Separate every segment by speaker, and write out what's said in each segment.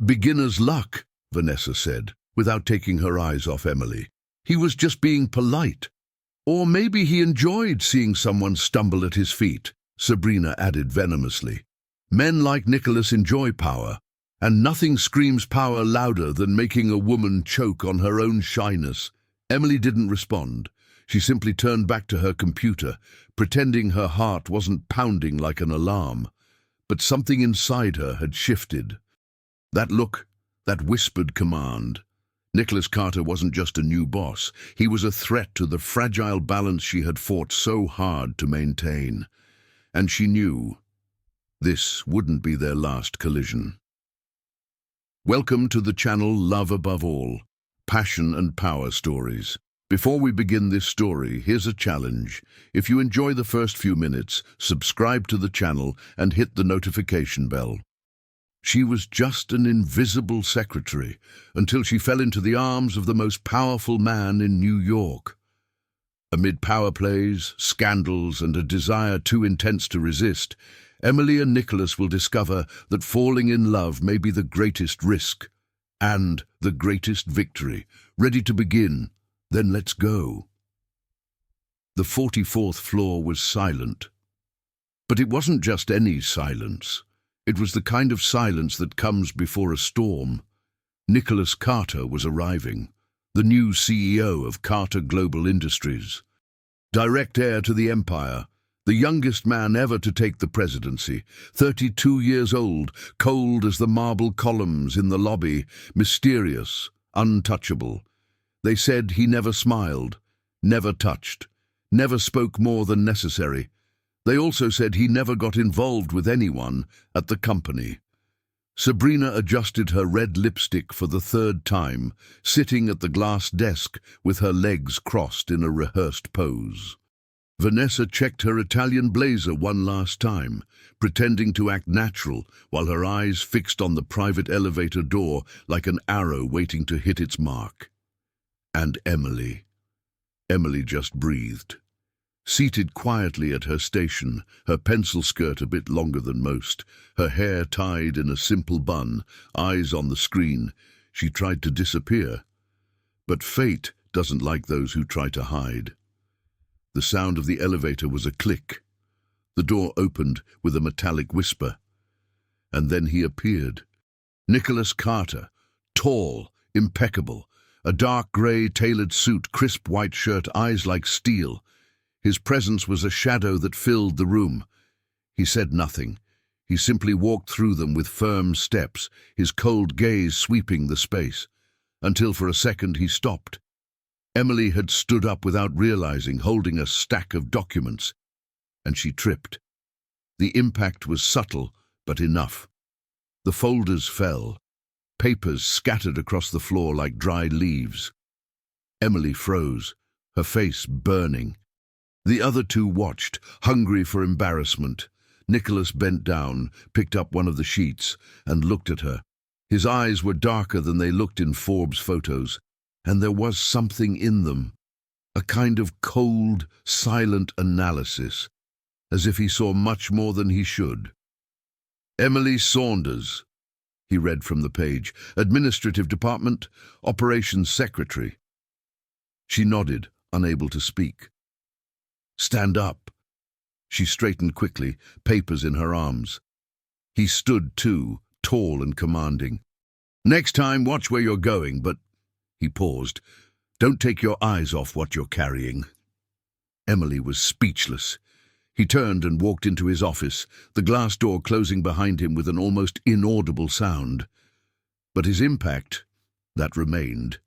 Speaker 1: Beginner's luck, Vanessa said, without taking her eyes off Emily. He was just being polite. Or maybe he enjoyed seeing someone stumble at his feet, Sabrina added venomously. Men like Nicholas enjoy power, and nothing screams power louder than making a woman choke on her own shyness. Emily didn't respond. She simply turned back to her computer, pretending her heart wasn't pounding like an alarm. But something inside her had shifted. That look, that whispered command. Nicholas Carter wasn't just a new boss. He was a threat to the fragile balance she had fought so hard to maintain. And she knew this wouldn't be their last collision. Welcome to the channel Love Above All, Passion and Power Stories. Before we begin this story, here's a challenge. If you enjoy the first few minutes, subscribe to the channel and hit the notification bell. She was just an invisible secretary until she fell into the arms of the most powerful man in New York. Amid power plays, scandals, and a desire too intense to resist, Emily and Nicholas will discover that falling in love may be the greatest risk and the greatest victory. Ready to begin? Then let's go. The 44th floor was silent. But it wasn't just any silence. It was the kind of silence that comes before a storm. Nicholas Carter was arriving, the new CEO of Carter Global Industries. Direct heir to the empire, the youngest man ever to take the presidency, 32 years old, cold as the marble columns in the lobby, mysterious, untouchable. They said he never smiled, never touched, never spoke more than necessary. They also said he never got involved with anyone at the company. Sabrina adjusted her red lipstick for the third time, sitting at the glass desk with her legs crossed in a rehearsed pose. Vanessa checked her Italian blazer one last time, pretending to act natural while her eyes fixed on the private elevator door like an arrow waiting to hit its mark. And Emily. Emily just breathed. Seated quietly at her station, her pencil skirt a bit longer than most, her hair tied in a simple bun, eyes on the screen, she tried to disappear. But fate doesn't like those who try to hide. The sound of the elevator was a click. The door opened with a metallic whisper. And then he appeared. Nicholas Carter, tall, impeccable, a dark grey tailored suit, crisp white shirt, eyes like steel. His presence was a shadow that filled the room. He said nothing. He simply walked through them with firm steps, his cold gaze sweeping the space, until for a second he stopped. Emily had stood up without realizing, holding a stack of documents, and she tripped. The impact was subtle, but enough. The folders fell. Papers scattered across the floor like dried leaves. Emily froze, her face burning. The other two watched, hungry for embarrassment. Nicholas bent down, picked up one of the sheets, and looked at her. His eyes were darker than they looked in Forbes photos, and there was something in them, a kind of cold, silent analysis, as if he saw much more than he should. Emily Saunders, he read from the page, Administrative Department, Operations Secretary. She nodded, unable to speak. Stand up. She straightened quickly, papers in her arms. He stood too, tall and commanding. Next time, watch where you're going, but, he paused, don't take your eyes off what you're carrying. Emily was speechless. He turned and walked into his office, the glass door closing behind him with an almost inaudible sound. But his impact, that remained.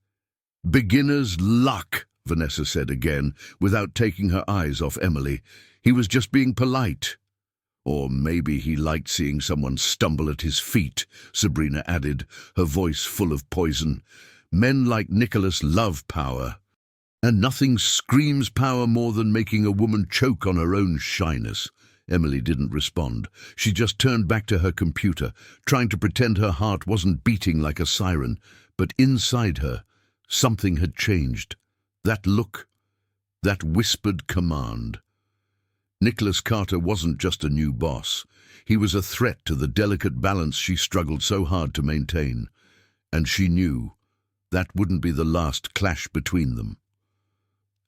Speaker 1: Beginner's luck, Vanessa said again, without taking her eyes off Emily. He was just being polite. Or maybe he liked seeing someone stumble at his feet, Sabrina added, her voice full of poison. Men like Nicholas love power. And nothing screams power more than making a woman choke on her own shyness. Emily didn't respond. She just turned back to her computer, trying to pretend her heart wasn't beating like a siren. But inside her, something had changed. That look, that whispered command. Nicholas Carter wasn't just a new boss. He was a threat to the delicate balance she struggled so hard to maintain, and she knew that wouldn't be the last clash between them.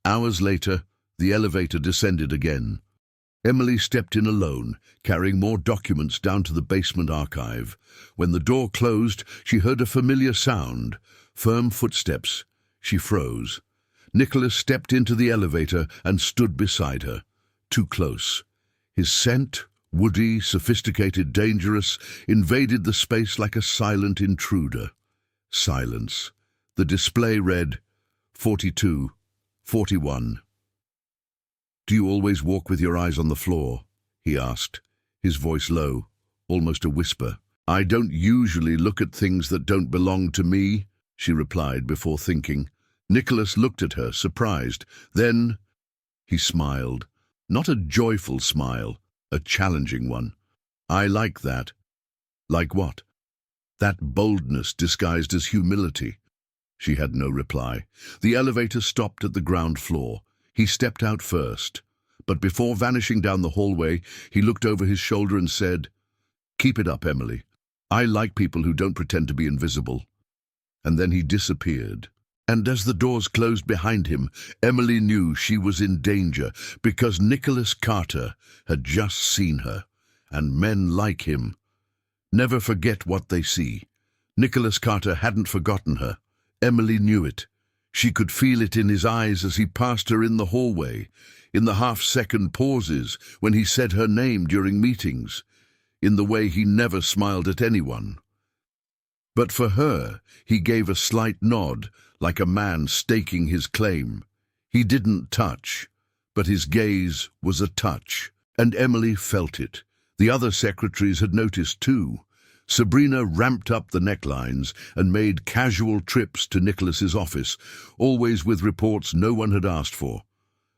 Speaker 1: Hours later, the elevator descended again. Emily stepped in alone, carrying more documents down to the basement archive. When the door closed, she heard a familiar sound, firm footsteps. She froze. Nicholas stepped into the elevator and stood beside her, too close. His scent, woody, sophisticated, dangerous, invaded the space like a silent intruder. Silence. The display read, 42, 41. "Do you always walk with your eyes on the floor?" he asked, his voice low, almost a whisper. "I don't usually look at things that don't belong to me," she replied before thinking. Nicholas looked at her, surprised. Then he smiled. Not a joyful smile, a challenging one. "I like that." "Like what?" "That boldness disguised as humility." She had no reply. The elevator stopped at the ground floor. He stepped out first, but before vanishing down the hallway, he looked over his shoulder and said, "Keep it up, Emily. I like people who don't pretend to be invisible." And then he disappeared. And as the doors closed behind him, Emily knew she was in danger because Nicholas Carter had just seen her, and men like him never forget what they see. Nicholas Carter hadn't forgotten her. Emily knew it. She could feel it in his eyes as he passed her in the hallway, in the half-second pauses when he said her name during meetings, in the way he never smiled at anyone. But for her, he gave a slight nod, like a man staking his claim. He didn't touch, but his gaze was a touch, and Emily felt it. The other secretaries had noticed too. Sabrina ramped up the necklines and made casual trips to Nicholas's office, always with reports no one had asked for.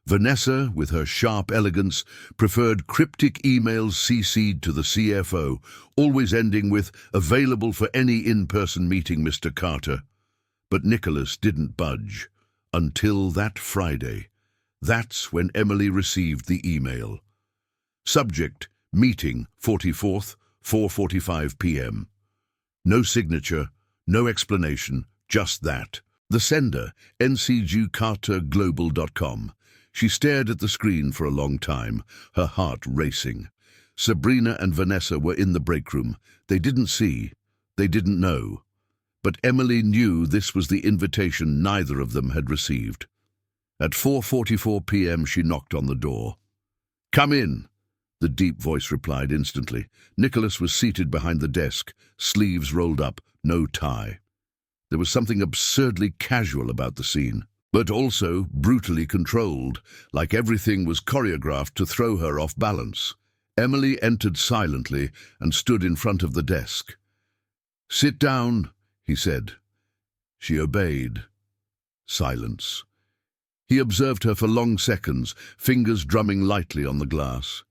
Speaker 1: Vanessa, with her sharp elegance, preferred cryptic emails CC'd to the CFO, always ending with, "Available for any in-person meeting, Mr. Carter." But Nicholas didn't budge, until that Friday. That's when Emily received the email. Subject, meeting, 44th, 4:45 p.m. No signature, no explanation, just that. The sender, ncgcarterglobal.com. She stared at the screen for a long time, her heart racing. Sabrina and Vanessa were in the break room. They didn't see, they didn't know. But Emily knew this was the invitation neither of them had received. At 4:44 p.m. she knocked on the door. "Come in," the deep voice replied instantly. Nicholas was seated behind the desk, sleeves rolled up, no tie. There was something absurdly casual about the scene, but also brutally controlled, like everything was choreographed to throw her off balance. Emily entered silently and stood in front of the desk. "Sit down," he said. She obeyed. Silence. He observed her for long seconds, fingers drumming lightly on the glass.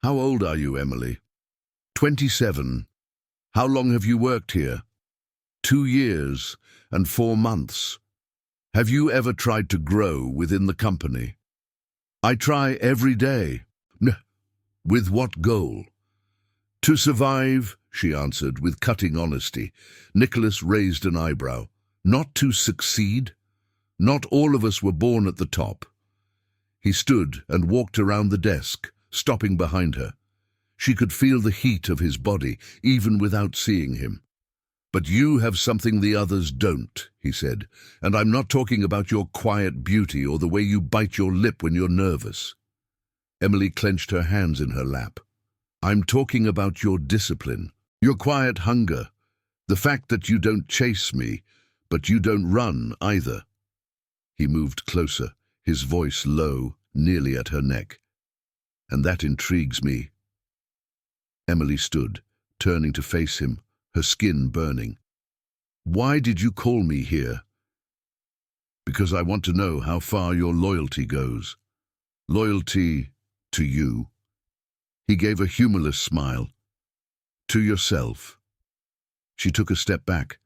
Speaker 1: "How old are you, Emily?" 27. "How long have you worked here?" 2 years and 4 months. "Have you ever tried to grow within the company?" "I try every day." "With what goal?" "To survive," she answered with cutting honesty. Nicholas raised an eyebrow. "Not to succeed? Not all of us were born at the top." He stood and walked around the desk, stopping behind her. She could feel the heat of his body, even without seeing him. "But you have something the others don't," he said, "and I'm not talking about your quiet beauty or the way you bite your lip when you're nervous." Emily clenched her hands in her lap. "I'm talking about your discipline, your quiet hunger, the fact that you don't chase me, but you don't run either." He moved closer, his voice low, nearly at her neck. "And that intrigues me." Emily stood, turning to face him, her skin burning. "Why did you call me here?" "Because I want to know how far your loyalty goes." "Loyalty to you?" He gave a humorless smile. "To yourself." She took a step back.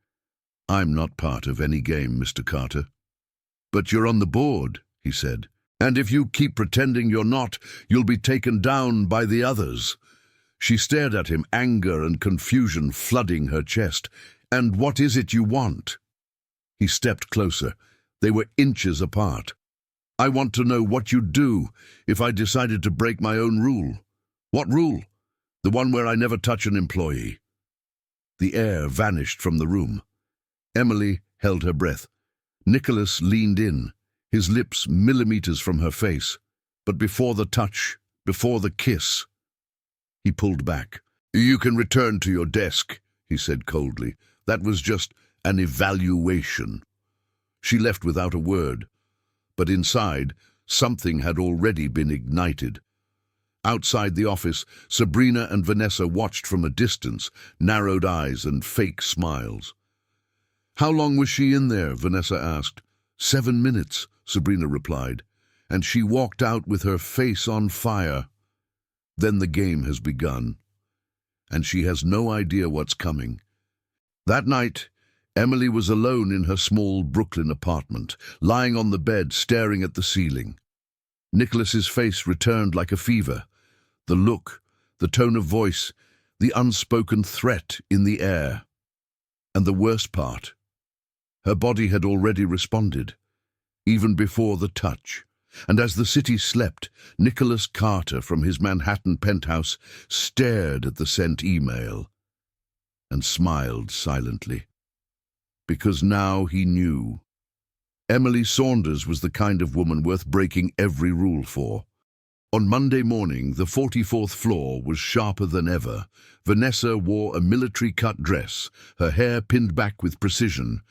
Speaker 1: "I'm not part of any game, Mr. Carter." "But you're on the board," he said. "And if you keep pretending you're not, you'll be taken down by the others." She stared at him, anger and confusion flooding her chest. "And what is it you want?" He stepped closer. They were inches apart. "I want to know what you'd do if I decided to break my own rule." "What rule?" "The one where I never touch an employee." The air vanished from the room. Emily held her breath. Nicholas leaned in, his lips millimeters from her face. But before the touch, before the kiss, he pulled back. "You can return to your desk," he said coldly. "That was just an evaluation." She left without a word, but inside, something had already been ignited. Outside the office, Sabrina and Vanessa watched from a distance, narrowed eyes and fake smiles. "How long was she in there?" Vanessa asked. 7 minutes, Sabrina replied, and she walked out with her face on fire. Then the game has begun, and she has no idea what's coming. That night, Emily was alone in her small Brooklyn apartment, lying on the bed, staring at the ceiling. Nicholas's face returned like a fever. The look, the tone of voice, the unspoken threat in the air. And the worst part, her body had already responded, even before the touch. And as the city slept, Nicholas Carter from his Manhattan penthouse stared at the sent email and smiled silently. Because now he knew. Emily Saunders was the kind of woman worth breaking every rule for. On Monday morning, the 44th floor was sharper than ever. Vanessa wore a military-cut dress, her hair pinned back with precision.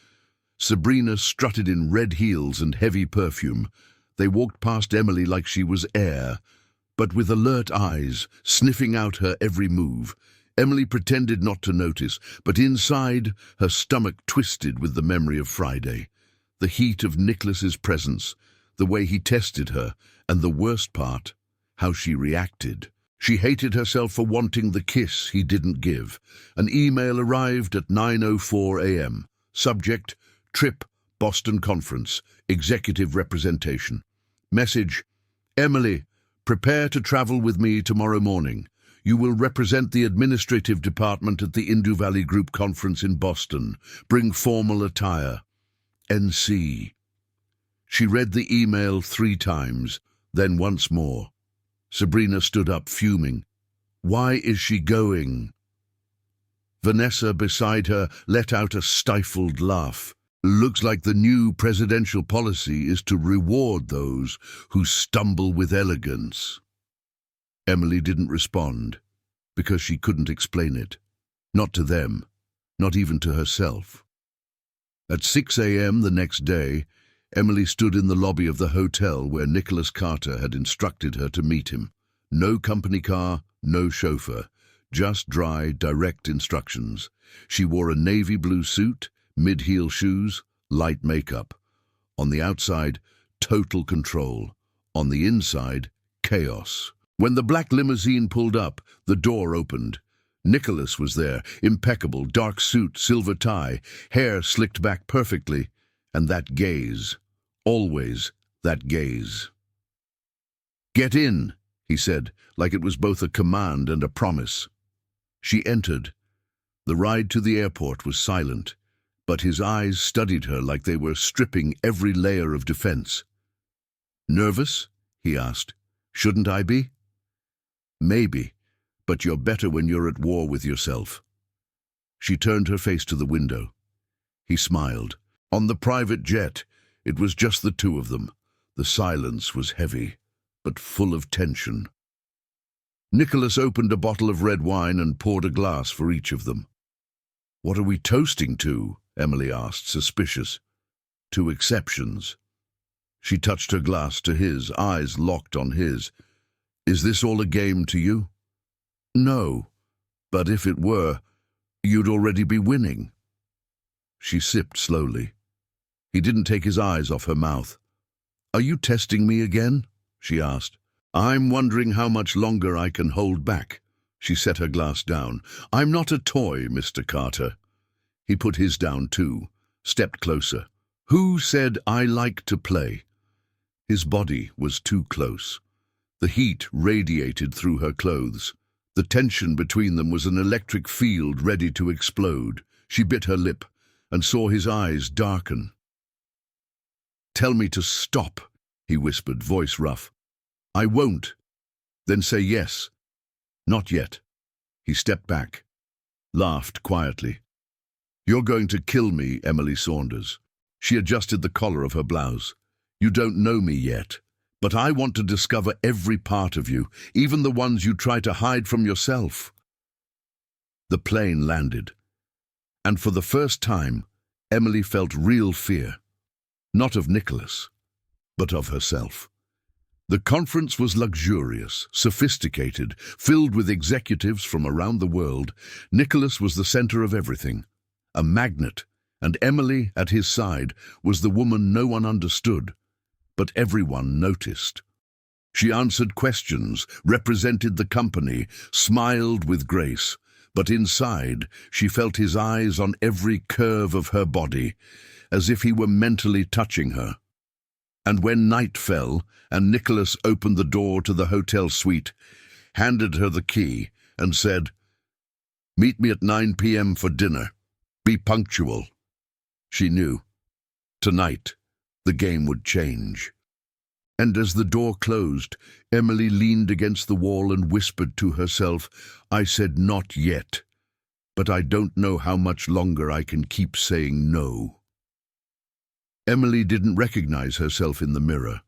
Speaker 1: Sabrina strutted in red heels and heavy perfume. They walked past Emily like she was air, but with alert eyes, sniffing out her every move. Emily pretended not to notice, but inside, her stomach twisted with the memory of Friday. The heat of Nicholas's presence, the way he tested her, and the worst part, how she reacted. She hated herself for wanting the kiss he didn't give. An email arrived at 9:04 a.m. Subject, Trip, Boston Conference, Executive Representation. Message, Emily, prepare to travel with me tomorrow morning. You will represent the administrative department at the Indu Valley Group Conference in Boston. Bring formal attire. NC. She read the email 3 times, then once more. Sabrina stood up, fuming. Why is she going? Vanessa, beside her, let out a stifled laugh. Looks like the new presidential policy is to reward those who stumble with elegance. Emily didn't respond, because she couldn't explain it. Not to them, not even to herself. At 6 a.m. the next day, Emily stood in the lobby of the hotel where Nicholas Carter had instructed her to meet him. No company car, no chauffeur, just dry, direct instructions. She wore a navy blue suit, mid-heel shoes, light makeup. On the outside, total control. On the inside, chaos. When the black limousine pulled up, the door opened. Nicholas was there, impeccable, dark suit, silver tie, hair slicked back perfectly, and that gaze. Always that gaze. "Get in," he said, like it was both a command and a promise. She entered. The ride to the airport was silent, but his eyes studied her like they were stripping every layer of defense. "Nervous?" he asked. "Shouldn't I be?" "Maybe, but you're better when you're at war with yourself." She turned her face to the window. He smiled. On the private jet, it was just the two of them. The silence was heavy, but full of tension. Nicholas opened a bottle of red wine and poured a glass for each of them. "What are we toasting to?" Emily asked, suspicious. "To exceptions." She touched her glass to his, eyes locked on his. "Is this all a game to you?" "No, but if it were, you'd already be winning." She sipped slowly. He didn't take his eyes off her mouth. "Are you testing me again?" she asked. "I'm wondering how much longer I can hold back." She set her glass down. "I'm not a toy, Mr. Carter." He put his down too, stepped closer. "Who said I like to play?" His body was too close. The heat radiated through her clothes. The tension between them was an electric field ready to explode. She bit her lip and saw his eyes darken. "Tell me to stop," he whispered, voice rough. "I won't." "Then say yes." "Not yet." He stepped back, laughed quietly. "You're going to kill me, Emily Saunders." She adjusted the collar of her blouse. "You don't know me yet, but I want to discover every part of you, even the ones you try to hide from yourself." The plane landed, and for the first time, Emily felt real fear. Not of Nicholas, but of herself. The conference was luxurious, sophisticated, filled with executives from around the world. Nicholas was the center of everything, a magnet, and Emily, at his side, was the woman no one understood, but everyone noticed. She answered questions, represented the company, smiled with grace, but inside she felt his eyes on every curve of her body, as if he were mentally touching her. And when night fell, and Nicholas opened the door to the hotel suite, handed her the key, and said, "Meet me at 9 p.m. for dinner. Be punctual." She knew. Tonight, the game would change. And as the door closed, Emily leaned against the wall and whispered to herself, "I said not yet, but I don't know how much longer I can keep saying no." Emily didn't recognize herself in the mirror.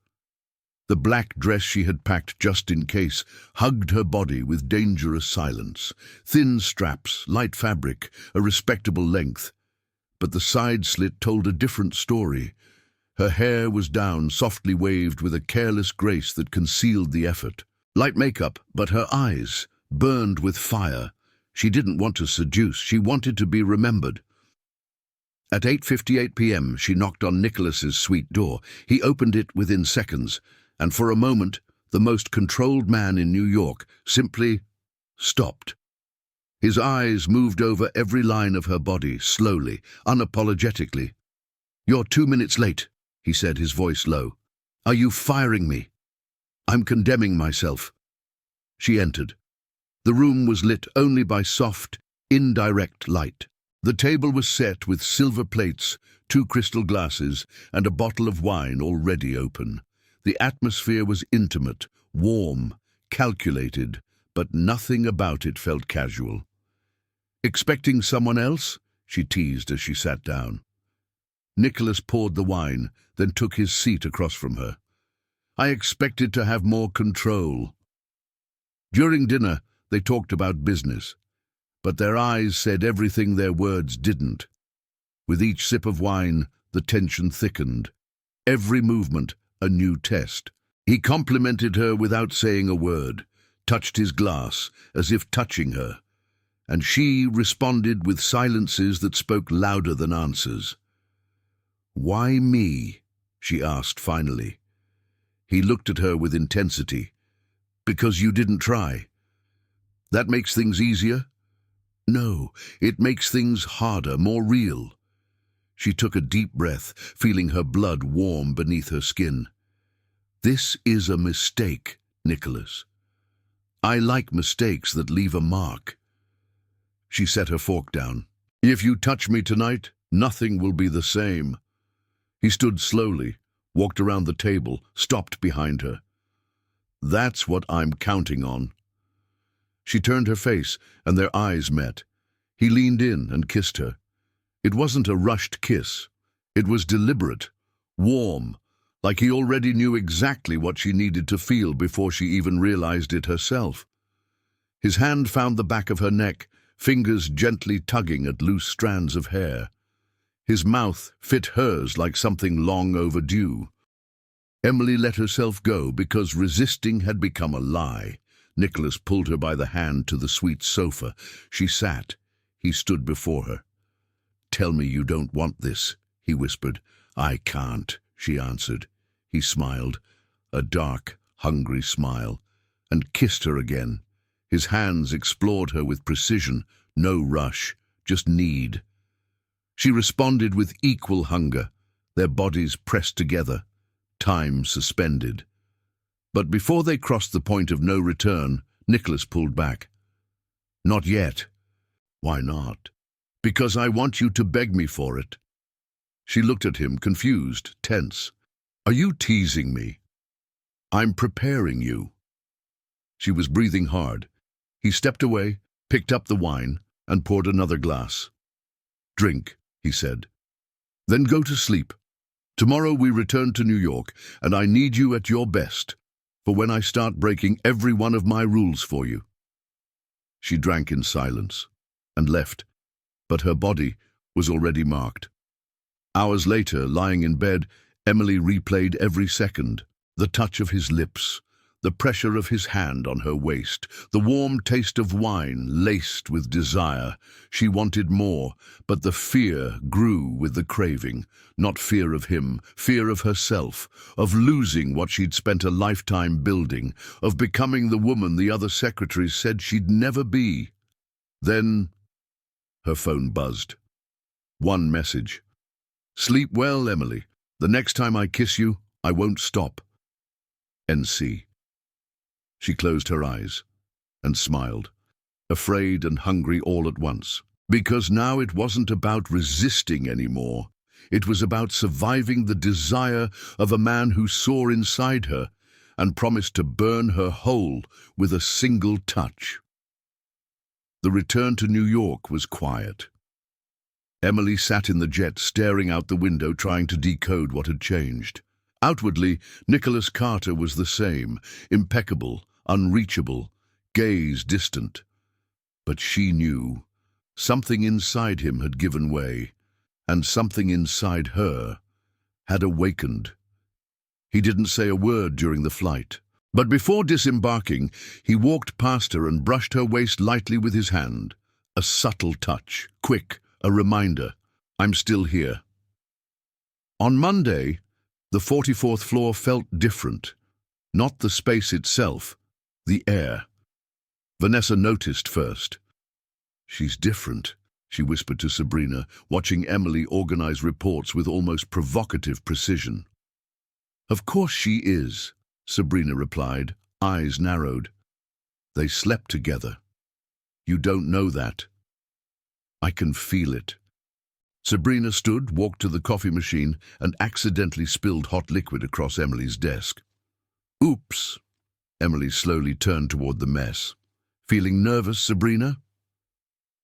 Speaker 1: The black dress she had packed just in case hugged her body with dangerous silence. Thin straps, light fabric, a respectable length. But the side slit told a different story. Her hair was down, softly waved with a careless grace that concealed the effort. Light makeup, but her eyes burned with fire. She didn't want to seduce, she wanted to be remembered. At 8:58 p.m. she knocked on Nicholas's suite door. He opened it within seconds, and for a moment, the most controlled man in New York simply stopped. His eyes moved over every line of her body, slowly, unapologetically. "You're 2 minutes late," he said, his voice low. "Are you firing me?" "I'm condemning myself." She entered. The room was lit only by soft, indirect light. The table was set with silver plates, 2 crystal glasses, and a bottle of wine already open. The atmosphere was intimate, warm, calculated, but nothing about it felt casual. "Expecting someone else?" she teased as she sat down. Nicholas poured the wine, then took his seat across from her. "I expected to have more control." During dinner, they talked about business, but their eyes said everything their words didn't. With each sip of wine, the tension thickened. Every movement, a new test. He complimented her without saying a word, touched his glass, as if touching her, and she responded with silences that spoke louder than answers. "Why me?" she asked finally. He looked at her with intensity. "Because you didn't try." "That makes things easier?" "No, it makes things harder, more real." She took a deep breath, feeling her blood warm beneath her skin. "This is a mistake, Nicholas. I like mistakes that leave a mark." She set her fork down. "If you touch me tonight, nothing will be the same." He stood slowly, walked around the table, stopped behind her. "That's what I'm counting on." She turned her face, and their eyes met. He leaned in and kissed her. It wasn't a rushed kiss. It was deliberate, warm, like he already knew exactly what she needed to feel before she even realized it herself. His hand found the back of her neck, fingers gently tugging at loose strands of hair. His mouth fit hers like something long overdue. Emily let herself go because resisting had become a lie. Nicholas pulled her by the hand to the suite sofa. She sat. He stood before her. "Tell me you don't want this," he whispered. "I can't," she answered. He smiled, a dark, hungry smile, and kissed her again. His hands explored her with precision, no rush, just need. She responded with equal hunger, their bodies pressed together, time suspended. But before they crossed the point of no return, Nicholas pulled back. Not yet. Why not? Because I want you to beg me for it. She looked at him, confused, tense. Are you teasing me? I'm preparing you. She was breathing hard. He stepped away, picked up the wine, and poured another glass. Drink, he said. Then go to sleep. Tomorrow we return to New York, and I need you at your best, for when I start breaking every one of my rules for you. She drank in silence, and left, but her body was already marked. Hours later, lying in bed, Emily replayed every second, the touch of his lips, the pressure of his hand on her waist, the warm taste of wine laced with desire. She wanted more, but the fear grew with the craving. Not fear of him, fear of herself, of losing what she'd spent a lifetime building, of becoming the woman the other secretaries said she'd never be. Then her phone buzzed. One message. Sleep well, Emily. The next time I kiss you, I won't stop. NC. She closed her eyes and smiled, afraid and hungry all at once, because now it wasn't about resisting anymore. It was about surviving the desire of a man who saw inside her and promised to burn her whole with a single touch. The return to New York was quiet. Emily sat in the jet, staring out the window, trying to decode what had changed. Outwardly, Nicholas Carter was the same, impeccable, unreachable, gaze distant. But she knew something inside him had given way, and something inside her had awakened. He didn't say a word during the flight, but before disembarking, he walked past her and brushed her waist lightly with his hand. A subtle touch, quick, a reminder, I'm still here. On Monday, the 44th floor felt different. Not the space itself, the air. Vanessa noticed first. She's different, she whispered to Sabrina, watching Emily organize reports with almost provocative precision. Of course she is, Sabrina replied, eyes narrowed. They slept together. You don't know that. I can feel it. Sabrina stood, walked to the coffee machine, and accidentally spilled hot liquid across Emily's desk. Oops. Emily slowly turned toward the mess. Feeling nervous, Sabrina?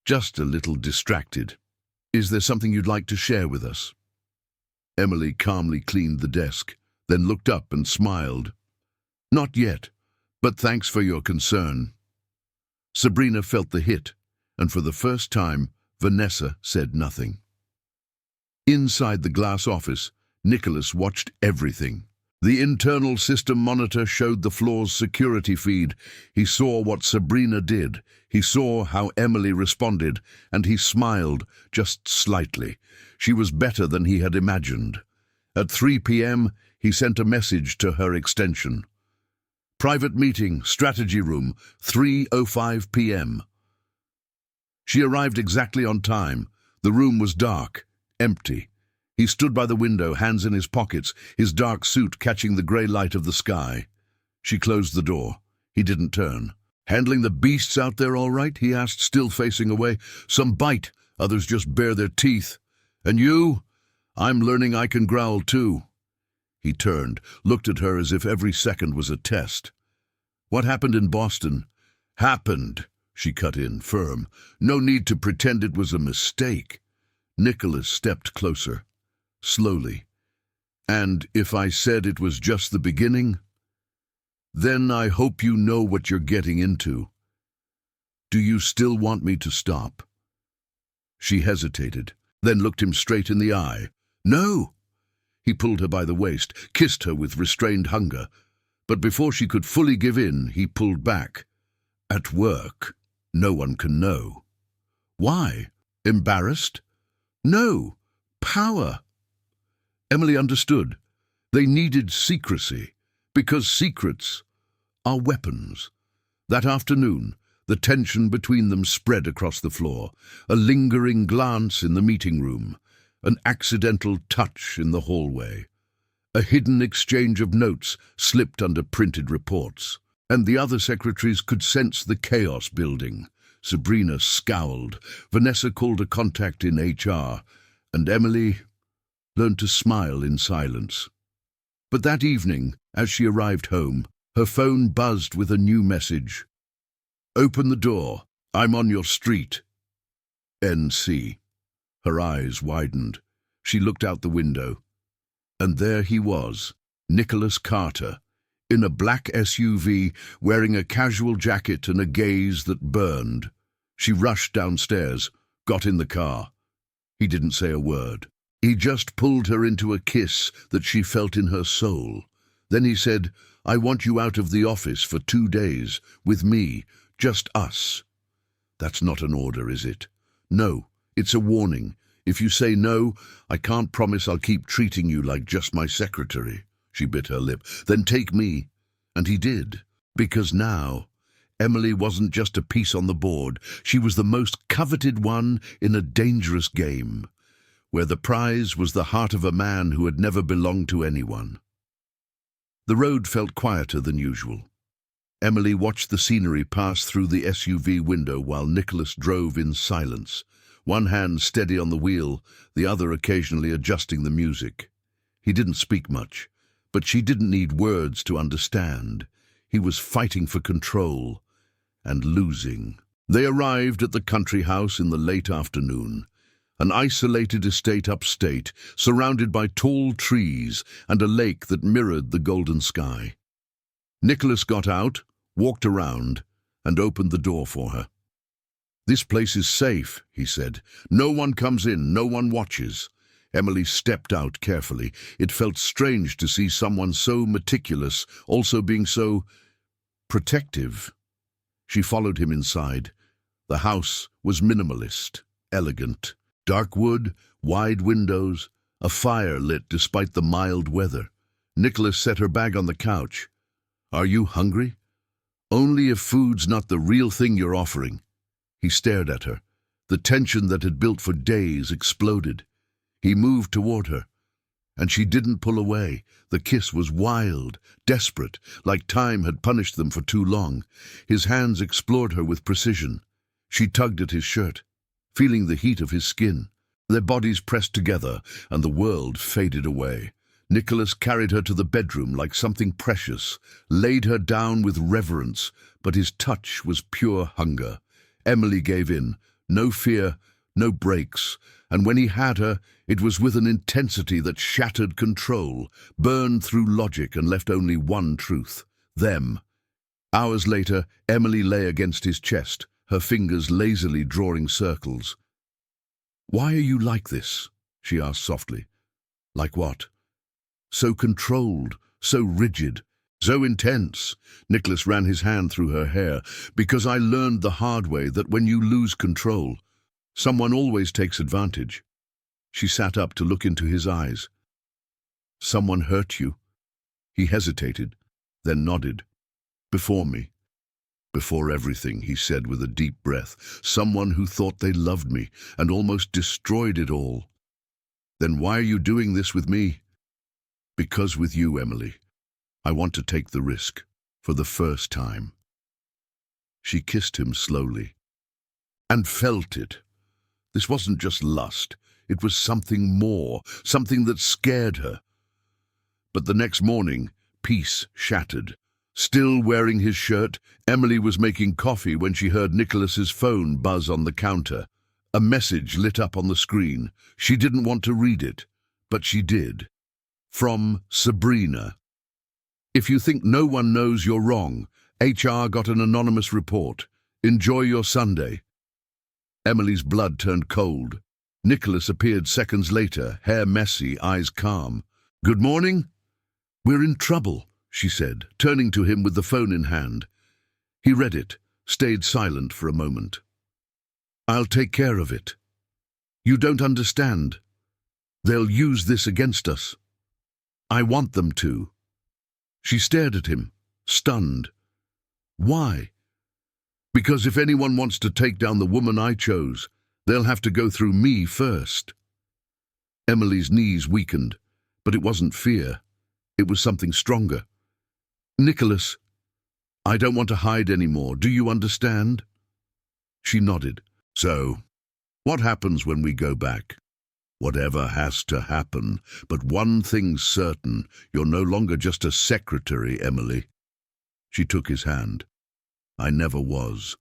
Speaker 1: Just a little distracted. Is there something you'd like to share with us? Emily calmly cleaned the desk, then looked up and smiled. Not yet, but thanks for your concern. Sabrina felt the hit, and for the first time, Vanessa said nothing. Inside the glass office, Nicholas watched everything. The internal system monitor showed the floor's security feed. He saw what Sabrina did. He saw how Emily responded, and he smiled, just slightly. She was better than he had imagined. At 3 p.m., he sent a message to her extension. Private meeting, strategy room, 3:05 p.m. She arrived exactly on time. The room was dark, empty. He stood by the window, hands in his pockets, his dark suit catching the grey light of the sky. She closed the door. He didn't turn. Handling the beasts out there all right? He asked, still facing away. Some bite, others just bare their teeth. And you? I'm learning I can growl too. He turned, looked at her as if every second was a test. What happened in Boston? Happened, she cut in, firm. No need to pretend it was a mistake. Nicholas stepped closer, slowly. And if I said it was just the beginning? Then I hope you know what you're getting into. Do you still want me to stop? She hesitated, then looked him straight in the eye. No! He pulled her by the waist, kissed her with restrained hunger. But before she could fully give in, he pulled back. At work, no one can know. Why? Embarrassed? No. Power. Emily understood. They needed secrecy, because secrets are weapons. That afternoon, the tension between them spread across the floor. A lingering glance in the meeting room, an accidental touch in the hallway. A hidden exchange of notes slipped under printed reports, and the other secretaries could sense the chaos building. Sabrina scowled. Vanessa called a contact in HR, and Emily learned to smile in silence. But that evening, as she arrived home, her phone buzzed with a new message. "Open the door. I'm on your street. NC." Her eyes widened. She looked out the window. And there he was, Nicholas Carter, in a black SUV, wearing a casual jacket and a gaze that burned. She rushed downstairs, got in the car. He didn't say a word. He just pulled her into a kiss that she felt in her soul. Then he said, "I want you out of the office for 2 days, with me, just us." That's not an order, is it? No, it's a warning. If you say no, I can't promise I'll keep treating you like just my secretary. She bit her lip. Then take me. And he did. Because now, Emily wasn't just a piece on the board. She was the most coveted one in a dangerous game, where the prize was the heart of a man who had never belonged to anyone. The road felt quieter than usual. Emily watched the scenery pass through the SUV window while Nicholas drove in silence, one hand steady on the wheel, the other occasionally adjusting the music. He didn't speak much, but she didn't need words to understand. He was fighting for control and losing. They arrived at the country house in the late afternoon, an isolated estate upstate, surrounded by tall trees and a lake that mirrored the golden sky. Nicholas got out, walked around, and opened the door for her. "This place is safe," he said. "No one comes in, no one watches." Emily stepped out carefully. It felt strange to see someone so meticulous also being so protective. She followed him inside. The house was minimalist, elegant. Dark wood, wide windows, a fire lit despite the mild weather. Nicholas set her bag on the couch. "Are you hungry?" "Only if food's not the real thing you're offering." He stared at her. The tension that had built for days exploded. He moved toward her, and she didn't pull away. The kiss was wild, desperate, like time had punished them for too long. His hands explored her with precision. She tugged at his shirt, feeling the heat of his skin. Their bodies pressed together, and the world faded away. Nicholas carried her to the bedroom like something precious, laid her down with reverence, but his touch was pure hunger. Emily gave in. No fear, no breaks, and when he had her, it was with an intensity that shattered control, burned through logic and left only one truth: them. Hours later, Emily lay against his chest, her fingers lazily drawing circles. "Why are you like this?" she asked softly. "Like what?" "So controlled, so rigid, so intense." Nicholas ran his hand through her hair. "Because I learned the hard way that when you lose control, someone always takes advantage." She sat up to look into his eyes. "Someone hurt you?" He hesitated, then nodded. "Before me. Before everything," he said with a deep breath. "Someone who thought they loved me and almost destroyed it all." "Then why are you doing this with me?" "Because with you, Emily, I want to take the risk, for the first time." She kissed him slowly, and felt it. This wasn't just lust, it was something more, something that scared her. But the next morning, peace shattered. Still wearing his shirt, Emily was making coffee when she heard Nicholas's phone buzz on the counter. A message lit up on the screen. She didn't want to read it, but she did. From Sabrina. "If you think no one knows, you're wrong. HR got an anonymous report. Enjoy your Sunday." Emily's blood turned cold. Nicholas appeared seconds later, hair messy, eyes calm. "Good morning?" "We're in trouble," she said, turning to him with the phone in hand. He read it, stayed silent for a moment. "I'll take care of it. You don't understand. They'll use this against us. I want them to." She stared at him, stunned. "Why?" "Because if anyone wants to take down the woman I chose, they'll have to go through me first." Emily's knees weakened, but it wasn't fear. It was something stronger. "Nicholas, I don't want to hide anymore. Do you understand?" She nodded. So, what happens when we go back? Whatever has to happen, but one thing's certain, you're no longer just a secretary, Emily. She took his hand. I never was.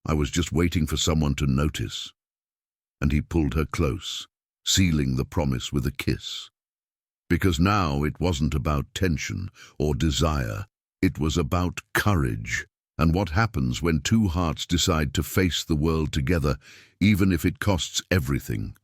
Speaker 1: I was just waiting for someone to notice. And he pulled her close, sealing the promise with a kiss. Because now it wasn't about tension or desire, it was about courage, and what happens when two hearts decide to face the world together, even if it costs everything.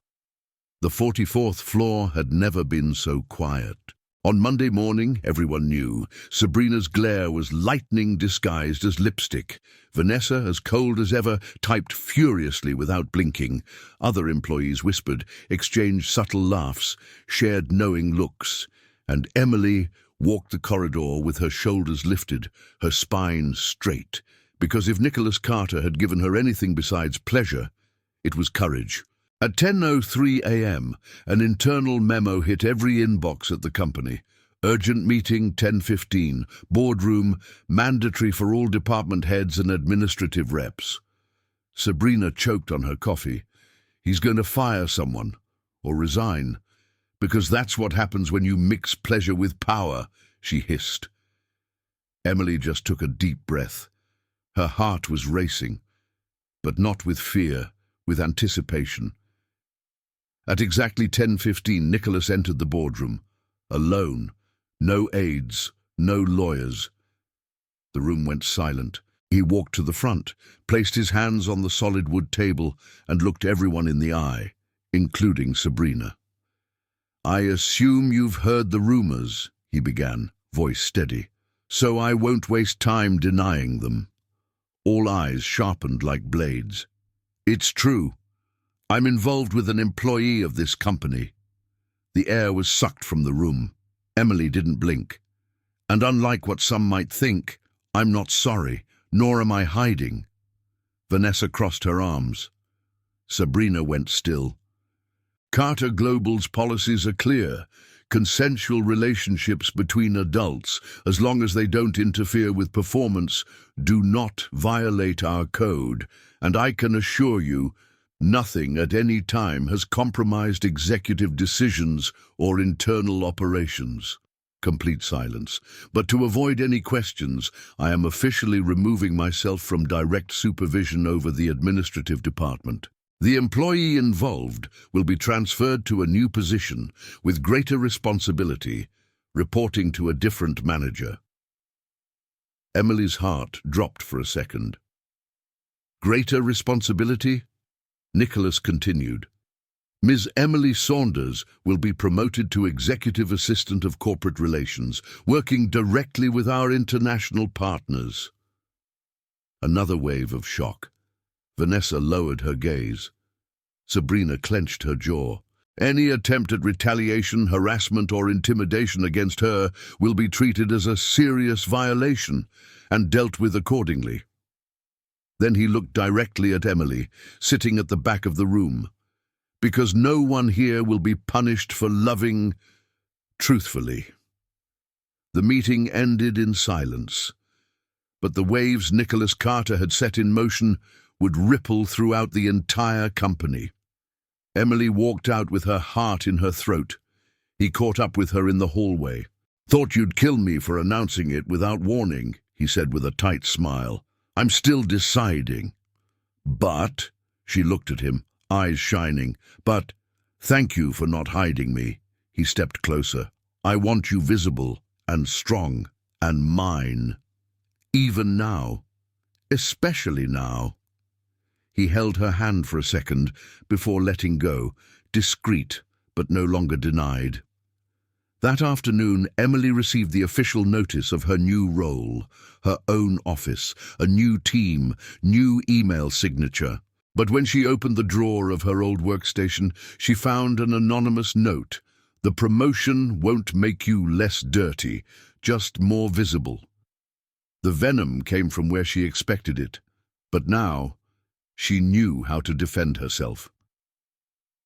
Speaker 1: The 44th floor had never been so quiet. On Monday morning, everyone knew, Sabrina's glare was lightning disguised as lipstick. Vanessa, as cold as ever, typed furiously without blinking. Other employees whispered, exchanged subtle laughs, shared knowing looks. And Emily walked the corridor with her shoulders lifted, her spine straight. Because if Nicholas Carter had given her anything besides pleasure, it was courage. At 10:03 a.m., an internal memo hit every inbox at the company. Urgent meeting, 10:15. Boardroom, mandatory for all department heads and administrative reps. Sabrina choked on her coffee. He's going to fire someone, or resign. Because that's what happens when you mix pleasure with power, she hissed. Emily just took a deep breath. Her heart was racing, but not with fear, with anticipation. At exactly 10:15, Nicholas entered the boardroom, alone, no aides, no lawyers. The room went silent. He walked to the front, placed his hands on the solid wood table, and looked everyone in the eye, including Sabrina. "I assume you've heard the rumors," he began, voice steady, "so I won't waste time denying them." All eyes sharpened like blades. "It's true. I'm involved with an employee of this company." The air was sucked from the room. Emily didn't blink. "And unlike what some might think, I'm not sorry, nor am I hiding." Vanessa crossed her arms. Sabrina went still. "Carter Global's policies are clear. Consensual relationships between adults, as long as they don't interfere with performance, do not violate our code, and I can assure you, nothing at any time has compromised executive decisions or internal operations." Complete silence. "But to avoid any questions, I am officially removing myself from direct supervision over the administrative department. The employee involved will be transferred to a new position with greater responsibility, reporting to a different manager." Emily's heart dropped for a second. Greater responsibility? Nicholas continued. "Ms. Emily Saunders will be promoted to Executive Assistant of Corporate Relations, working directly with our international partners." Another wave of shock. Vanessa lowered her gaze. Sabrina clenched her jaw. "Any attempt at retaliation, harassment, or intimidation against her will be treated as a serious violation and dealt with accordingly." Then he looked directly at Emily, sitting at the back of the room. "Because no one here will be punished for loving truthfully." The meeting ended in silence, but the waves Nicholas Carter had set in motion would ripple throughout the entire company. Emily walked out with her heart in her throat. He caught up with her in the hallway. "Thought you'd kill me for announcing it without warning," he said with a tight smile. "I'm still deciding." "But," she looked at him, eyes shining, "but thank you for not hiding me." He stepped closer. "I want you visible and strong and mine. Even now. Especially now." He held her hand for a second before letting go, discreet but no longer denied. That afternoon, Emily received the official notice of her new role, her own office, a new team, new email signature. But when she opened the drawer of her old workstation, she found an anonymous note. "The promotion won't make you less dirty, just more visible." The venom came from where she expected it, but now she knew how to defend herself.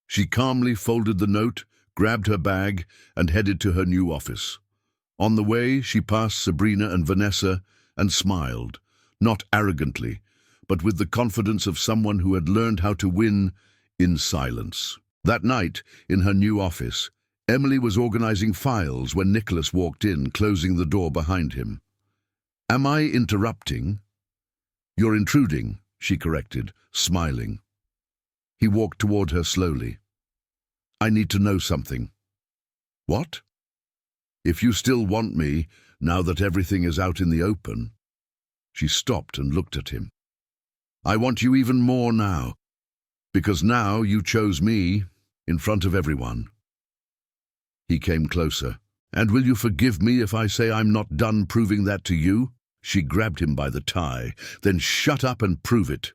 Speaker 1: She calmly folded the note, grabbed her bag, and headed to her new office. On the way, she passed Sabrina and Vanessa and smiled, not arrogantly, but with the confidence of someone who had learned how to win in silence. That night, in her new office, Emily was organizing files when Nicholas walked in, closing the door behind him. "Am I interrupting?" "You're intruding," she corrected, smiling. He walked toward her slowly. "I need to know something." "What?" "If you still want me, now that everything is out in the open." She stopped and looked at him. "I want you even more now, because now you chose me in front of everyone." He came closer. "And will you forgive me if I say I'm not done proving that to you?" She grabbed him by the tie. "Then shut up and prove it.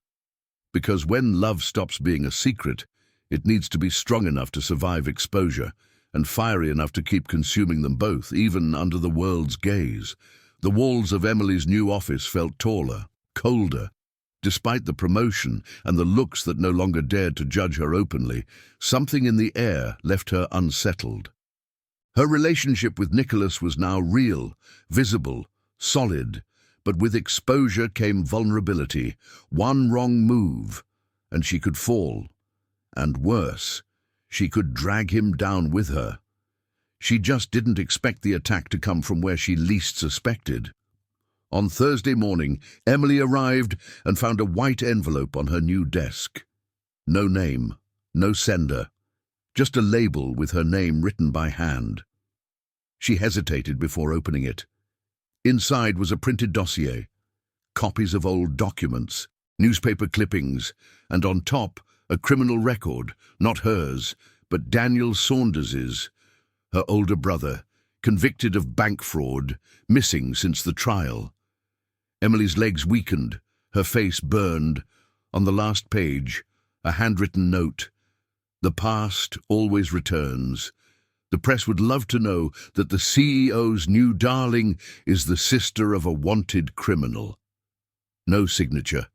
Speaker 1: Because when love stops being a secret, it needs to be strong enough to survive exposure and fiery enough to keep consuming them both, even under the world's gaze." The walls of Emily's new office felt taller, colder. Despite the promotion and the looks that no longer dared to judge her openly, something in the air left her unsettled. Her relationship with Nicholas was now real, visible, solid, but with exposure came vulnerability. One wrong move, and she could fall. And worse, she could drag him down with her. She just didn't expect the attack to come from where she least suspected. On Thursday morning, Emily arrived and found a white envelope on her new desk. No name, no sender, just a label with her name written by hand. She hesitated before opening it. Inside was a printed dossier, copies of old documents, newspaper clippings, and on top, a criminal record, not hers, but Daniel Saunders's, her older brother, convicted of bank fraud, missing since the trial. Emily's legs weakened, her face burned. On the last page, a handwritten note. "The past always returns. The press would love to know that the CEO's new darling is the sister of a wanted criminal." No signature,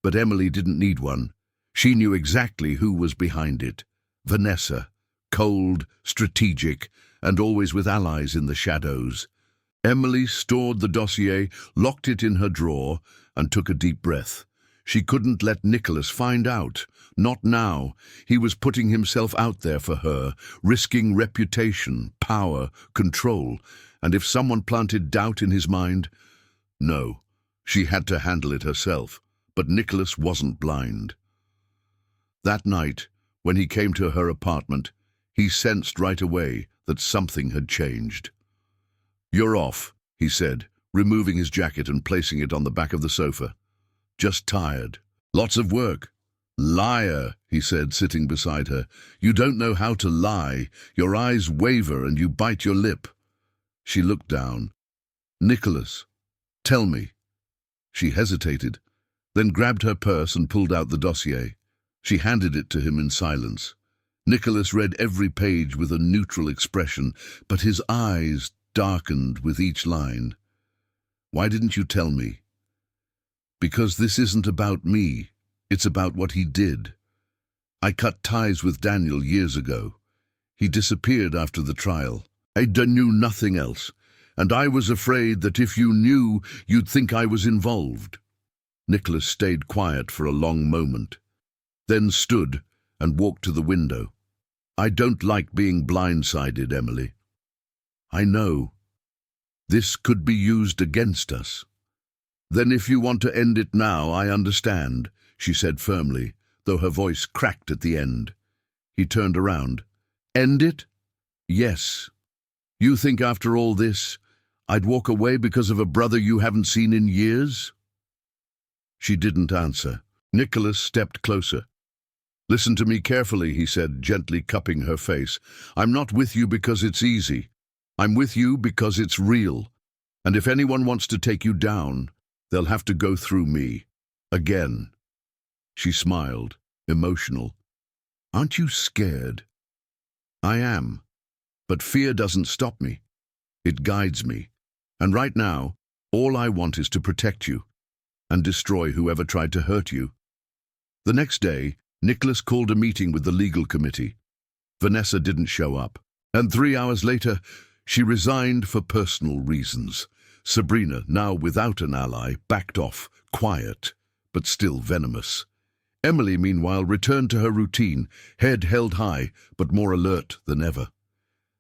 Speaker 1: but Emily didn't need one. She knew exactly who was behind it. Vanessa, cold, strategic, and always with allies in the shadows. Emily stored the dossier, locked it in her drawer, and took a deep breath. She couldn't let Nicholas find out. Not now. He was putting himself out there for her, risking reputation, power, control. And if someone planted doubt in his mind? No, she had to handle it herself. But Nicholas wasn't blind. That night, when he came to her apartment, he sensed right away that something had changed. "You're off," he said, removing his jacket and placing it on the back of the sofa. "Just tired. Lots of work." "Liar," he said, sitting beside her. "You don't know how to lie. Your eyes waver and you bite your lip." She looked down. "Nicholas, tell me." She hesitated, then grabbed her purse and pulled out the dossier. She handed it to him in silence. Nicholas read every page with a neutral expression, but his eyes darkened with each line. "Why didn't you tell me?" "Because this isn't about me. It's about what he did. I cut ties with Daniel years ago. He disappeared after the trial. I knew nothing else, and I was afraid that if you knew, you'd think I was involved." Nicholas stayed quiet for a long moment, then stood and walked to the window. "I don't like being blindsided, Emily. I know. This could be used against us." "Then if you want to end it now, I understand," she said firmly, though her voice cracked at the end. He turned around. "End it?" "Yes. You think after all this, I'd walk away because of a brother you haven't seen in years?" She didn't answer. Nicholas stepped closer. "Listen to me carefully," he said, gently cupping her face. "I'm not with you because it's easy. I'm with you because it's real. And if anyone wants to take you down, they'll have to go through me. Again." She smiled, emotional. "Aren't you scared?" "I am. But fear doesn't stop me. It guides me. And right now, all I want is to protect you and destroy whoever tried to hurt you." The next day, Nicholas called a meeting with the legal committee. Vanessa didn't show up. And 3 hours later, she resigned for personal reasons. Sabrina, now without an ally, backed off, quiet, but still venomous. Emily, meanwhile, returned to her routine, head held high, but more alert than ever.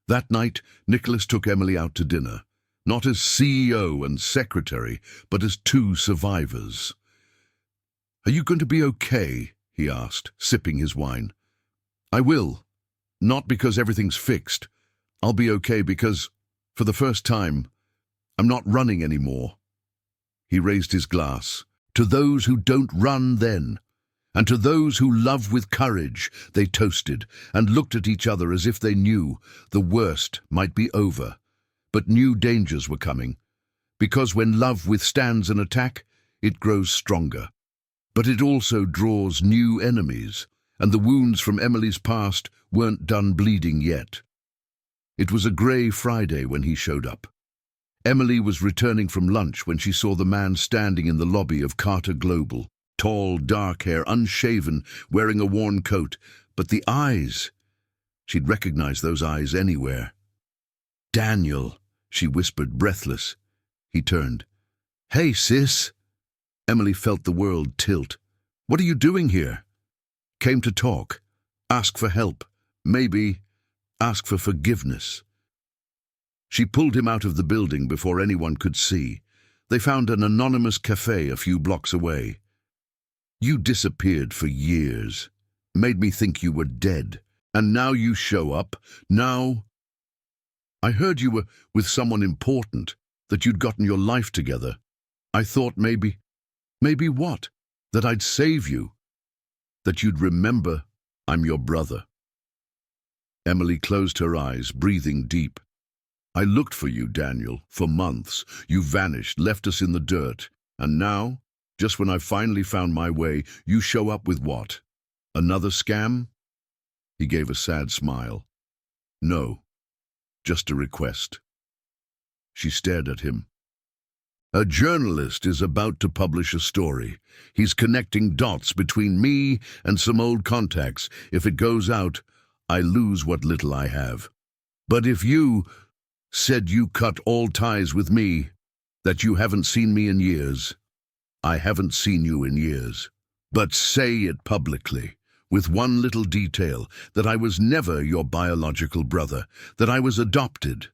Speaker 1: That night, Nicholas took Emily out to dinner, not as CEO and secretary, but as two survivors. "Are you going to be okay?" he asked, sipping his wine. "I will. Not because everything's fixed. I'll be okay because, for the first time, I'm not running anymore." He raised his glass. "To those who don't run then, and to those who love with courage," they toasted, and looked at each other as if they knew the worst might be over. But new dangers were coming, because when love withstands an attack, it grows stronger. But it also draws new enemies, and the wounds from Emily's past weren't done bleeding yet. It was a grey Friday when he showed up. Emily was returning from lunch when she saw the man standing in the lobby of Carter Global. Tall, dark hair, unshaven, wearing a worn coat. But the eyes, she'd recognize those eyes anywhere. "Daniel," she whispered, breathless. He turned. "Hey, sis." Emily felt the world tilt. "What are you doing here?" "Came to talk. Ask for help. Maybe ask for forgiveness." She pulled him out of the building before anyone could see. They found an anonymous cafe a few blocks away. "You disappeared for years. Made me think you were dead. And now you show up. Now I heard you were with someone important, that you'd gotten your life together. I thought maybe what? That I'd save you. That you'd remember I'm your brother." Emily closed her eyes, breathing deep. "I looked for you, Daniel, for months. You vanished, left us in the dirt. And now, just when I finally found my way, you show up with what? Another scam?" He gave a sad smile. "No, just a request." She stared at him. "A journalist is about to publish a story. He's connecting dots between me and some old contacts. If it goes out, I lose what little I have. But if you said you cut all ties with me, that you haven't seen me in years, I haven't seen you in years. But say it publicly, with one little detail, that I was never your biological brother, that I was adopted."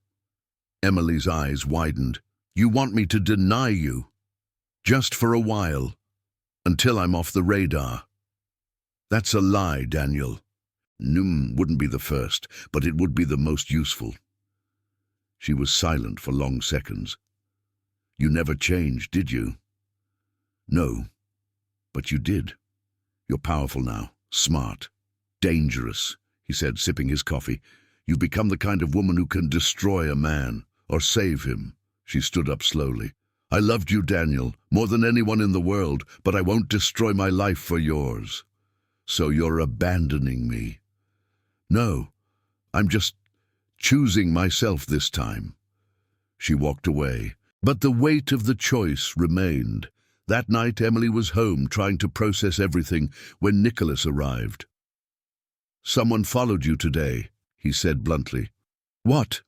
Speaker 1: Emily's eyes widened. "You want me to deny you? Just for a while, until I'm off the radar?" "That's a lie, Daniel." Wouldn't be the first, but it would be the most useful." She was silent for long seconds. "You never changed, did you?" "No, but you did. You're powerful now, smart, dangerous," he said, sipping his coffee. "You've become the kind of woman who can destroy a man, or save him." She stood up slowly. "I loved you, Daniel, more than anyone in the world, but I won't destroy my life for yours. So you're abandoning me." "No, I'm just choosing myself this time." She walked away, but the weight of the choice remained. That night, Emily was home trying to process everything when Nicholas arrived. "Someone followed you today," he said bluntly. "What?"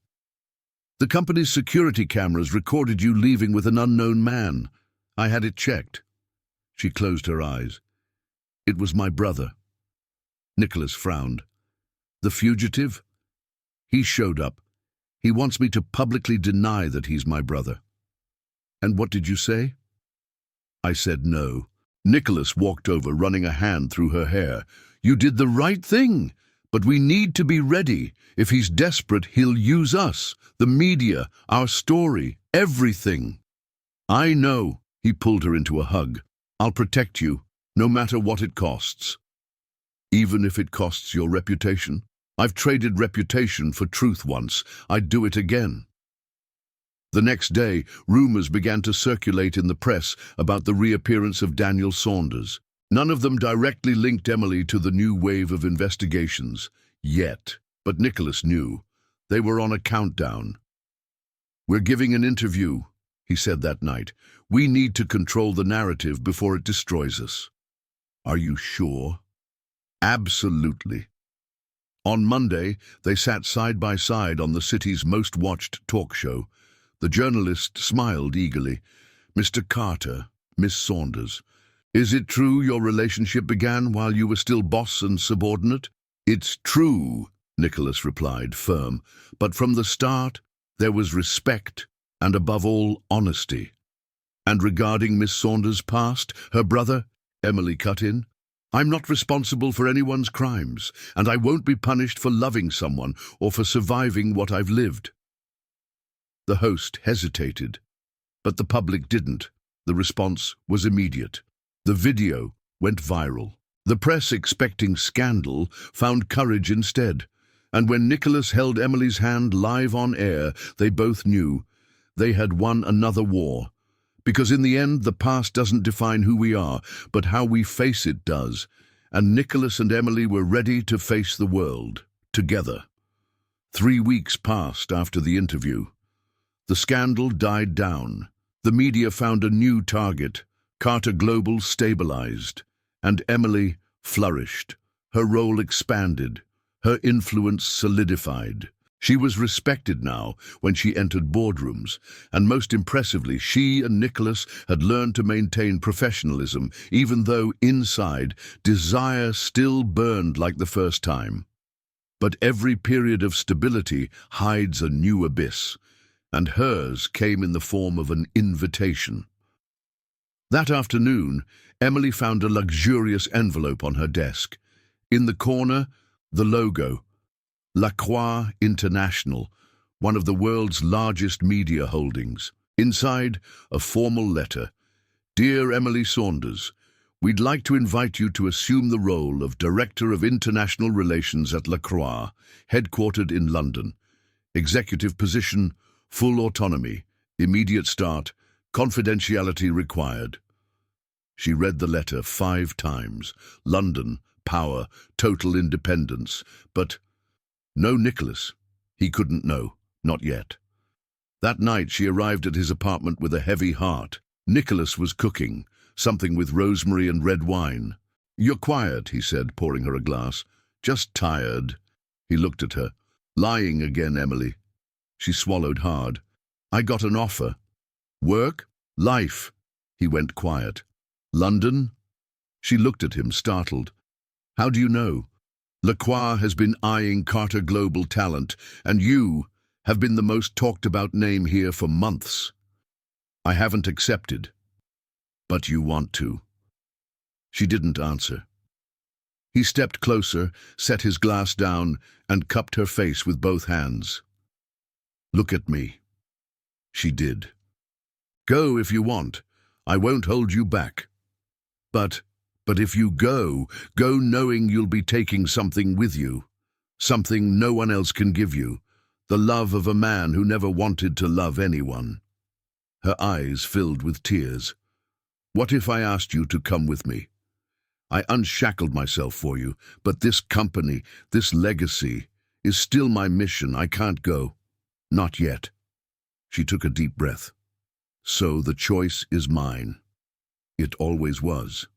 Speaker 1: "The company's security cameras recorded you leaving with an unknown man. I had it checked." She closed her eyes. "It was my brother." Nicholas frowned. "The fugitive? He showed up. He wants me to publicly deny that he's my brother." "And what did you say?" "I said no." Nicholas walked over, running a hand through her hair. "You did the right thing, but we need to be ready. If he's desperate, he'll use us, the media, our story, everything." "I know." He pulled her into a hug. "I'll protect you, no matter what it costs." "Even if it costs your reputation?" "I've traded reputation for truth once. I'd do it again." The next day, rumors began to circulate in the press about the reappearance of Daniel Saunders. None of them directly linked Emily to the new wave of investigations, yet. But Nicholas knew. They were on a countdown. "We're giving an interview," he said that night. "We need to control the narrative before it destroys us." "Are you sure?" "Absolutely." On Monday, they sat side by side on the city's most watched talk show. The journalist smiled eagerly. "Mr. Carter, Miss Saunders, Is it true your relationship began while you were still boss and subordinate? It's true, Nicholas replied, firm, but from the start there was respect and above all honesty. And regarding Miss Saunders' past, her brother, Emily cut in, I'm not responsible for anyone's crimes, and I won't be punished for loving someone or for surviving what I've lived. The host hesitated, but the public didn't. The response was immediate. The video went viral. The press, expecting scandal, found courage instead. And when Nicholas held Emily's hand live on air, they both knew they had won another war. Because in the end, the past doesn't define who we are, but how we face it does. And Nicholas and Emily were ready to face the world, together. 3 weeks passed after the interview. The scandal died down. The media found a new target. Carter Global stabilized, and Emily flourished. Her role expanded. Her influence solidified. She was respected now when she entered boardrooms, and most impressively, she and Nicholas had learned to maintain professionalism, even though inside, desire still burned like the first time. But every period of stability hides a new abyss, and hers came in the form of an invitation. That afternoon, Emily found a luxurious envelope on her desk. In the corner, the logo, La Croix International, one of the world's largest media holdings. Inside, a formal letter. Dear Emily Saunders, we'd like to invite you to assume the role of Director of International Relations at La Croix, headquartered in London. Executive position, full autonomy, immediate start, confidentiality required. She read the letter 5 times. London, power, total independence, but no Nicholas. He couldn't know, not yet. That night she arrived at his apartment with a heavy heart. Nicholas was cooking, something with rosemary and red wine. You're quiet, he said, pouring her a glass. Just tired. He looked at her. Lying again, Emily. She swallowed hard. I got an offer. Work? Life. He went quiet. London? She looked at him, startled. How do you know? La Croix has been eyeing Carter Global talent, and you have been the most talked about name here for months. I haven't accepted. But you want to. She didn't answer. He stepped closer, set his glass down, and cupped her face with both hands. Look at me. She did. Go if you want. I won't hold you back. But if you go knowing you'll be taking something with you. Something no one else can give you. The love of a man who never wanted to love anyone. Her eyes filled with tears. What if I asked you to come with me? I unshackled myself for you, but this company, this legacy, is still my mission. I can't go. Not yet. She took a deep breath. So the choice is mine. It always was.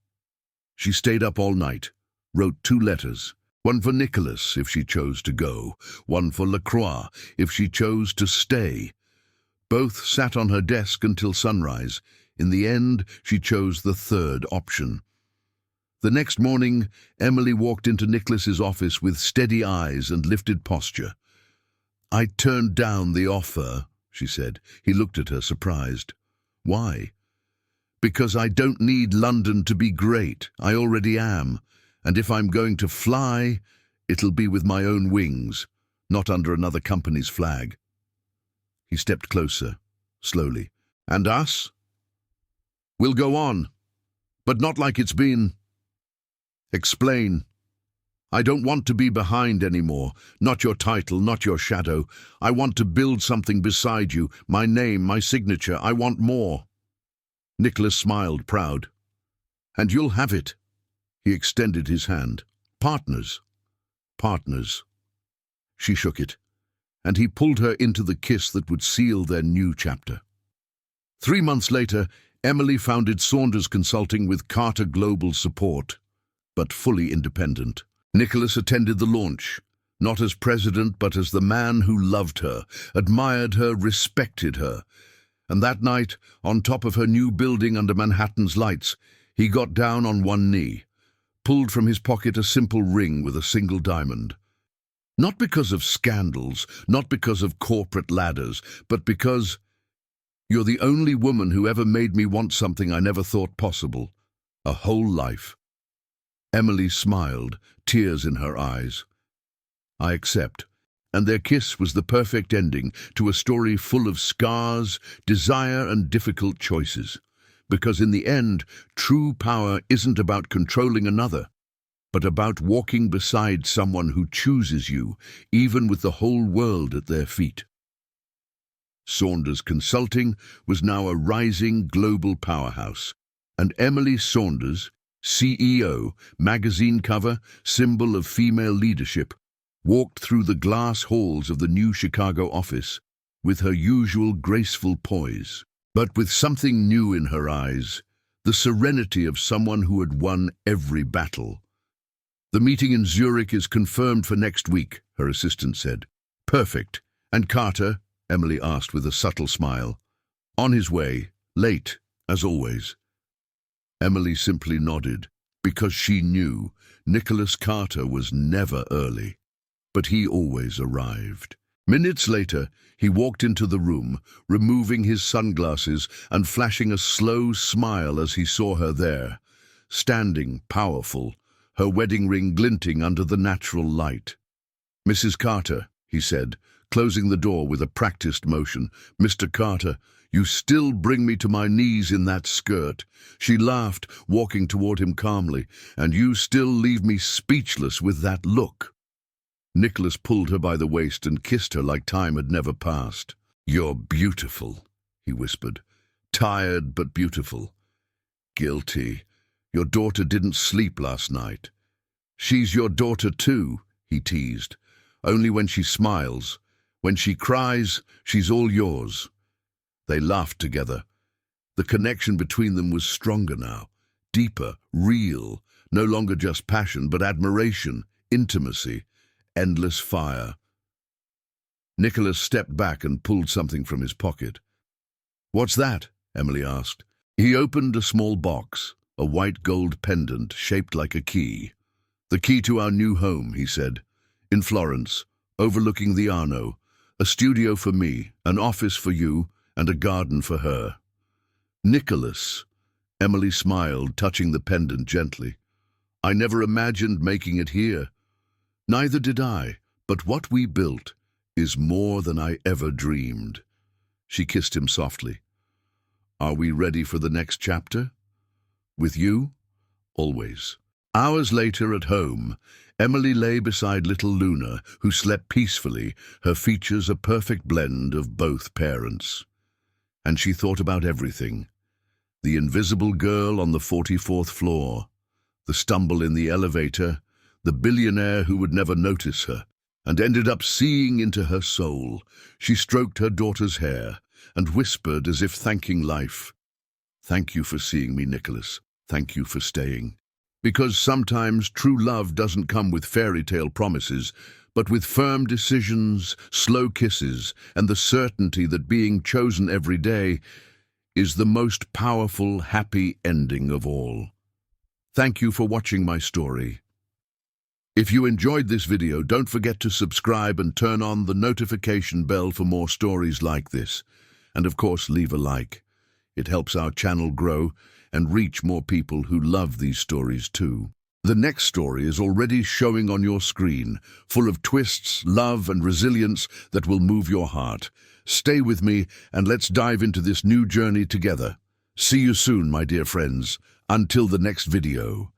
Speaker 1: She stayed up all night, wrote 2 letters, one for Nicholas if she chose to go, one for La Croix if she chose to stay. Both sat on her desk until sunrise. In the end, she chose the 3rd option. The next morning, Emily walked into Nicholas's office with steady eyes and lifted posture. I turned down the offer, she said. He looked at her, surprised. Why? Because I don't need London to be great. I already am. And if I'm going to fly, it'll be with my own wings, not under another company's flag. He stepped closer, slowly. And us? We'll go on, but not like it's been. Explain. I don't want to be behind anymore. Not your title, not your shadow. I want to build something beside you, my name, my signature. I want more. Nicholas smiled, proud. And you'll have it. He extended his hand. Partners. Partners. She shook it, and he pulled her into the kiss that would seal their new chapter. 3 months later, Emily founded Saunders Consulting with Carter Global support, but fully independent. Nicholas attended the launch, not as president, but as the man who loved her, admired her, respected her. And that night, on top of her new building under Manhattan's lights, He got down on one knee, pulled from his pocket a simple ring with a single diamond. Not because of scandals, not because of corporate ladders, but because you're the only woman who ever made me want something I never thought possible. A whole life. Emily smiled, tears in her eyes. I accept. And their kiss was the perfect ending to a story full of scars, desire, and difficult choices. Because in the end, true power isn't about controlling another, but about walking beside someone who chooses you, even with the whole world at their feet. Saunders Consulting was now a rising global powerhouse, and Emily Saunders, CEO, magazine cover, symbol of female leadership, walked through the glass halls of the new Chicago office with her usual graceful poise, but with something new in her eyes, the serenity of someone who had won every battle. The meeting in Zurich is confirmed for next week, her assistant said. Perfect. And Carter? Emily asked with a subtle smile. On his way, late, as always. Emily simply nodded, because she knew Nicholas Carter was never early. But he always arrived. Minutes later, he walked into the room, removing his sunglasses and flashing a slow smile as he saw her there, standing powerful, her wedding ring glinting under the natural light. Mrs. Carter, he said, closing the door with a practiced motion. Mr. Carter, you still bring me to my knees in that skirt. She laughed, walking toward him calmly. And you still leave me speechless with that look. Nicholas pulled her by the waist and kissed her like time had never passed. You're beautiful, he whispered. Tired but beautiful. Guilty. Your daughter didn't sleep last night. She's your daughter too, he teased. Only when she smiles. When she cries, she's all yours. They laughed together. The connection between them was stronger now, deeper, real, no longer just passion, but admiration, intimacy, endless fire. Nicholas stepped back and pulled something from his pocket. What's that? Emily asked. He opened a small box, a white gold pendant shaped like a key. The key to our new home, he said. In Florence, overlooking the Arno. A studio for me, an office for you, and a garden for her. Nicholas. Emily smiled, touching the pendant gently. I never imagined making it here. Neither did I, but what we built is more than I ever dreamed. She kissed him softly. Are we ready for the next chapter? With you? Always. Hours later at home, Emily lay beside little Luna, who slept peacefully, her features a perfect blend of both parents. And she thought about everything. The invisible girl on the 44th floor, the stumble in the elevator, the billionaire who would never notice her, and ended up seeing into her soul. She stroked her daughter's hair and whispered as if thanking life. Thank you for seeing me, Nicholas. Thank you for staying. Because sometimes true love doesn't come with fairy tale promises, but with firm decisions, slow kisses, and the certainty that being chosen every day is the most powerful, happy ending of all. Thank you for watching my story. If you enjoyed this video, don't forget to subscribe and turn on the notification bell for more stories like this. And of course, leave a like. It helps our channel grow and reach more people who love these stories too. The next story is already showing on your screen, full of twists, love, and resilience that will move your heart. Stay with me and let's dive into this new journey together. See you soon, my dear friends. Until the next video.